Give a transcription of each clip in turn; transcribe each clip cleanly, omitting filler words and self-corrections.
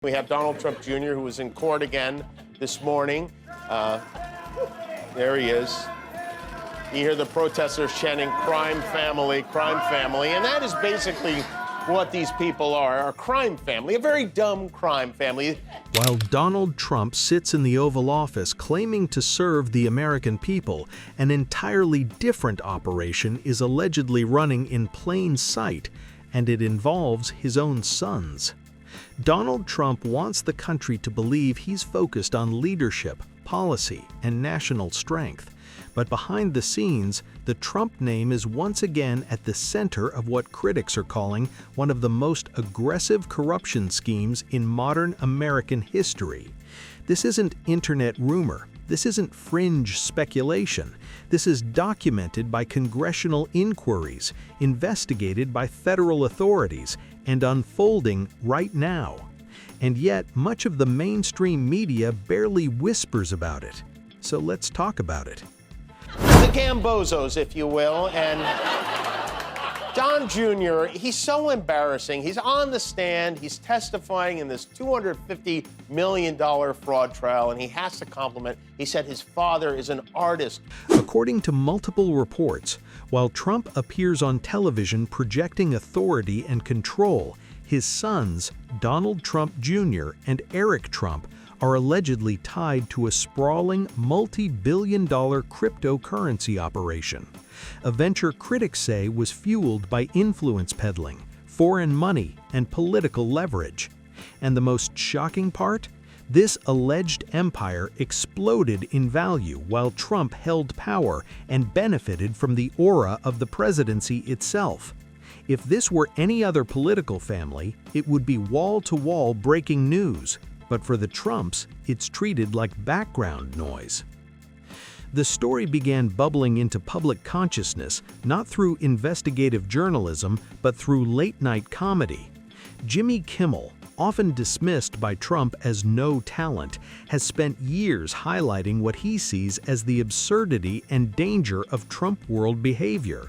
We have Donald Trump Jr., who was in court again this morning. There he is. You hear the protesters chanting, crime family, and that is basically what these people are, a crime family, a very dumb crime family. While Donald Trump sits in the Oval Office claiming to serve the American people, an entirely different operation is allegedly running in plain sight, and it involves his own sons. Donald Trump wants the country to believe he's focused on leadership, policy, and national strength. But behind the scenes, the Trump name is once again at the center of what critics are calling one of the most aggressive corruption schemes in modern American history. This isn't internet rumor. This isn't fringe speculation. This is documented by congressional inquiries, investigated by federal authorities, and unfolding right now. And yet, much of the mainstream media barely whispers about it. So let's talk about it. The Gambozos, if you will, and Don Jr., he's so embarrassing. He's on the stand, he's testifying in this $250 million fraud trial, and he has to compliment. He said his father is an artist. According to multiple reports, while Trump appears on television projecting authority and control, his sons, Donald Trump Jr. and Eric Trump, are allegedly tied to a sprawling, multi-billion-dollar cryptocurrency operation. A venture critics say was fueled by influence peddling, foreign money, and political leverage. And the most shocking part? This alleged empire exploded in value while Trump held power and benefited from the aura of the presidency itself. If this were any other political family, it would be wall-to-wall breaking news. But for the Trumps, it's treated like background noise. The story began bubbling into public consciousness not through investigative journalism, but through late-night comedy. Jimmy Kimmel, often dismissed by Trump as no talent, has spent years highlighting what he sees as the absurdity and danger of Trump world behavior.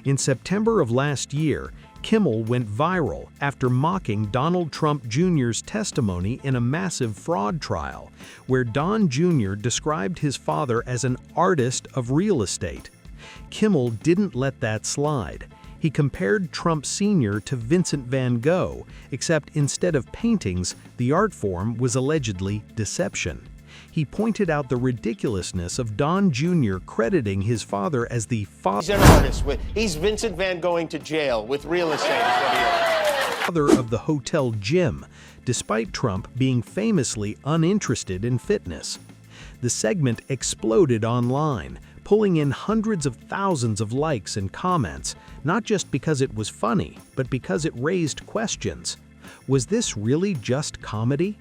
In September of last year, Kimmel went viral after mocking Donald Trump Jr.'s testimony in a massive fraud trial, where Don Jr. described his father as an artist of real estate. Kimmel didn't let that slide. He compared Trump Sr. to Vincent van Gogh, except instead of paintings, the art form was allegedly deception. He pointed out the ridiculousness of Don Jr. crediting his father as the He's an artist. He's Vincent van going to jail with real estate. Father of the hotel gym, despite Trump being famously uninterested in fitness. The segment exploded online, pulling in hundreds of thousands of likes and comments, not just because it was funny, but because it raised questions. Was this really just comedy?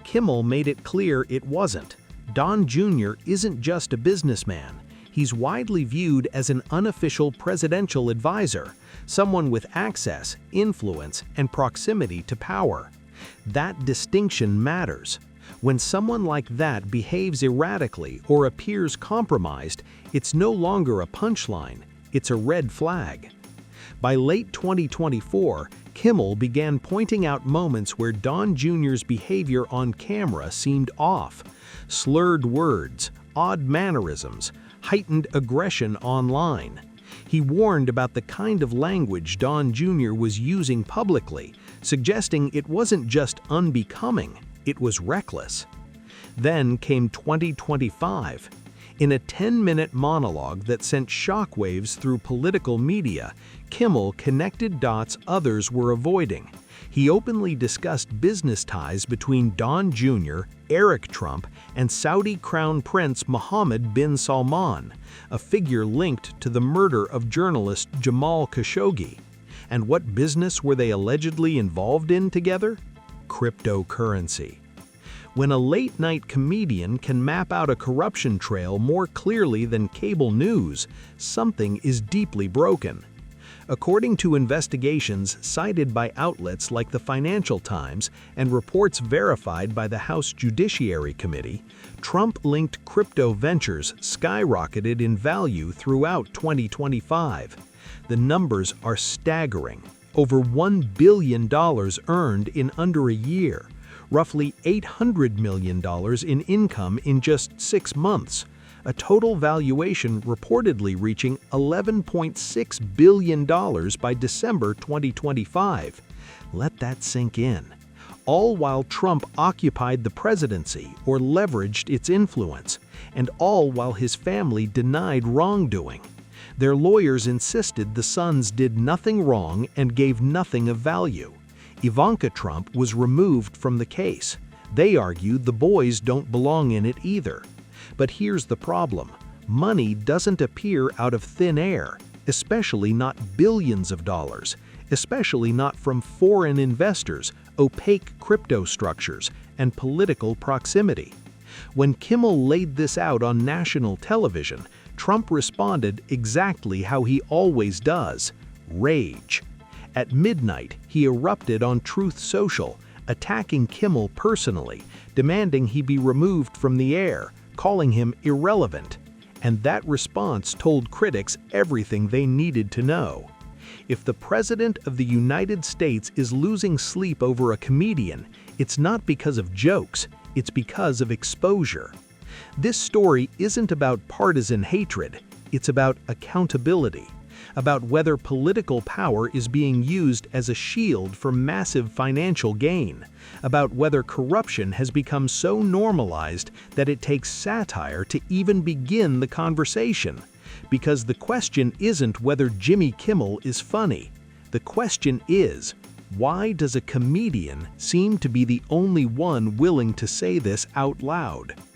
Kimmel made it clear it wasn't. Don Jr. isn't just a businessman. He's widely viewed as an unofficial presidential advisor, someone with access, influence, and proximity to power. That distinction matters. When someone like that behaves erratically or appears compromised, it's no longer a punchline, it's a red flag. By late 2024, Kimmel began pointing out moments where Don Jr.'s behavior on camera seemed off. Slurred words, odd mannerisms, heightened aggression online. He warned about the kind of language Don Jr. was using publicly, suggesting it wasn't just unbecoming, it was reckless. Then came 2025. In a 10-minute monologue that sent shockwaves through political media, Kimmel connected dots others were avoiding. He openly discussed business ties between Don Jr., Eric Trump, and Saudi Crown Prince Mohammed bin Salman, a figure linked to the murder of journalist Jamal Khashoggi. And what business were they allegedly involved in together? Cryptocurrency. When a late-night comedian can map out a corruption trail more clearly than cable news, something is deeply broken. According to investigations cited by outlets like the Financial Times and reports verified by the House Judiciary Committee, Trump-linked crypto ventures skyrocketed in value throughout 2025. The numbers are staggering. Over $1 billion earned in under a year, roughly $800 million in income in just 6 months, a total valuation reportedly reaching $11.6 billion by December 2025. Let that sink in. All while Trump occupied the presidency or leveraged its influence, and all while his family denied wrongdoing. Their lawyers insisted the sons did nothing wrong and gave nothing of value. Ivanka Trump was removed from the case. They argued the boys don't belong in it either. But here's the problem. Money doesn't appear out of thin air, especially not billions of dollars, especially not from foreign investors, opaque crypto structures, and political proximity. When Kimmel laid this out on national television, Trump responded exactly how he always does: rage. At midnight, he erupted on Truth Social, attacking Kimmel personally, demanding he be removed from the air, calling him irrelevant. And that response told critics everything they needed to know. If the President of the United States is losing sleep over a comedian, it's not because of jokes, it's because of exposure. This story isn't about partisan hatred, it's about accountability, about whether political power is being used as a shield for massive financial gain, about whether corruption has become so normalized that it takes satire to even begin the conversation. Because the question isn't whether Jimmy Kimmel is funny. The question is, why does a comedian seem to be the only one willing to say this out loud?